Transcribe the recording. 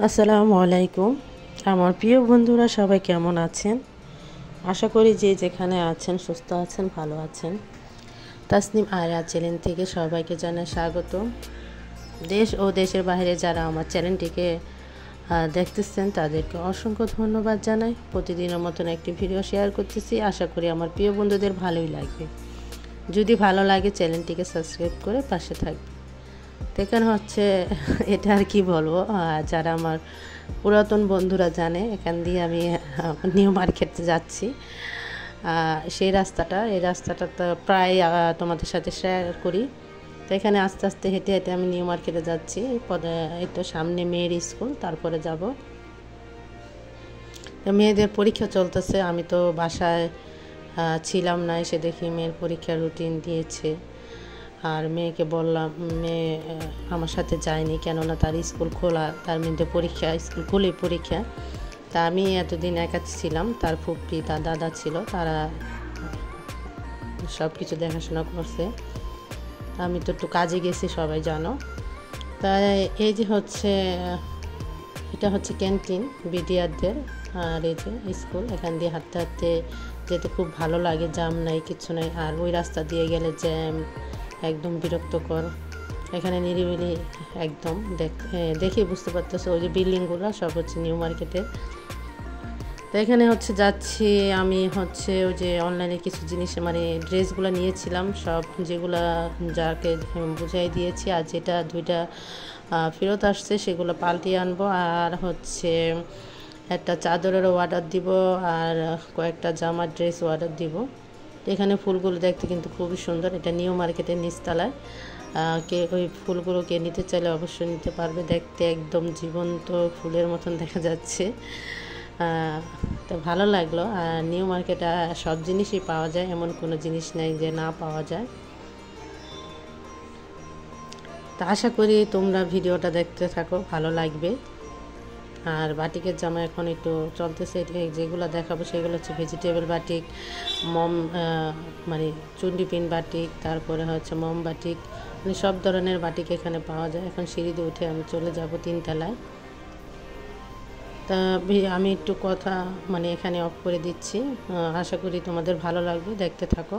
আসসালামু আলাইকুম। আমার প্রিয় বন্ধুরা সবাই কেমন আছেন? আশা করি যে যেখানে আছেন সুস্থ আছেন, ভালো আছেন। তাসনিম আয়রা চ্যানেল থেকে সবাইকে জানাই স্বাগত। দেশ ও দেশের বাইরে যারা আমার চ্যানেলটিকে দেখতেছেন তাদেরকে অসংখ্য ধন্যবাদ জানাই। প্রতিদিনের মতন একটি ভিডিও শেয়ার করতেছি, আশা করি আমার প্রিয় বন্ধুদের ভালোই লাগবে। যদি ভালো লাগে চ্যানেলটিকে সাবস্ক্রাইব করে পাশে থাকবে। এখানে হচ্ছে এটা আর কি বলবো, যারা আমার পুরাতন বন্ধুরা জানে এখান দিয়ে আমি নিউ মার্কেটে যাচ্ছি। এই রাস্তাটা তো প্রায় তোমাদের সাথে শেয়ার করি। তো এখানে আস্তে আস্তে হেঁটে হেঁটে আমি নিউ মার্কেটে যাচ্ছি। এই তো সামনে মেয়ের স্কুল, তারপরে যাব। তো মেয়েদের পরীক্ষা চলতেছে, আমি তো বাসায় ছিলাম না, এসে দেখি মেয়ের পরীক্ষার রুটিন দিয়েছে। আর মেয়েকে বললাম, মেয়ে আমার সাথে যায়নি, কেননা তার স্কুল খোলা, তার মধ্যে পরীক্ষা, স্কুল খুলে পরীক্ষা। তা আমি এতদিন একা ছিলাম, তার ফুপি তার দাদা ছিল, তারা সব কিছু দেখাশোনা করছে। আমি তো একটু কাজে গেছি, সবাই জানো। তাই এই যে হচ্ছে, এটা হচ্ছে ক্যান্টিন বিডিআরদের। আর এই যে স্কুল, এখান দিয়ে হাঁটতে হাঁটতে যেতে খুব ভালো লাগে, জ্যাম নাই, কিছু নাই। আর ওই রাস্তা দিয়ে গেলে জ্যাম, একদম বিরক্তকর। এখানে নিরিবিলি একদম, দেখে বুঝতে পারতেছো ওই যে বিল্ডিংগুলো সব হচ্ছে নিউ মার্কেটের। তো এখানে হচ্ছে যাচ্ছি আমি, হচ্ছে ওই যে অনলাইনে কিছু জিনিস মানে ড্রেসগুলো নিয়েছিলাম, সব যেগুলো যাকে বুঝাই দিয়েছি, আর যেটা দুইটা ফেরত আসছে সেগুলো পাল্টিয়ে আনবো। আর হচ্ছে একটা চাদরেরও অর্ডার দিব, আর কয়েকটা জামার ড্রেস অর্ডার দিব। এখানে ফুলগুলো দেখতে কিন্তু খুবই সুন্দর। এটা নিউ মার্কেটের নিচতলায়। ওই ফুলগুলো কে নিতে চাইলে অবশ্যই নিতে পারবে। দেখতে একদম জীবন্ত ফুলের মতন দেখা যাচ্ছে। তো ভালো লাগলো। আর নিউ মার্কেটে সব জিনিসই পাওয়া যায়, এমন কোনো জিনিস নেই যে না পাওয়া যায়। তা আশা করি তোমরা ভিডিওটা দেখতে থাকো, ভালো লাগবে। আর বাটিকের জামা এখন একটু চলতেছে, যেগুলো দেখাবো সেগুলো হচ্ছে ভেজিটেবল বাটিক, মম মানে চুন্ডিপিন বাটিক, তারপরে হচ্ছে মম বাটিক, মানে সব ধরনের বাটিক এখানে পাওয়া যায়। এখন সিঁড়িতে উঠে আমি চলে যাব 3 তলায়। তা আমি একটু কথা মানে এখানে অফ করে দিচ্ছি। আশা করি তোমাদের ভালো লাগবে, দেখতে থাকো।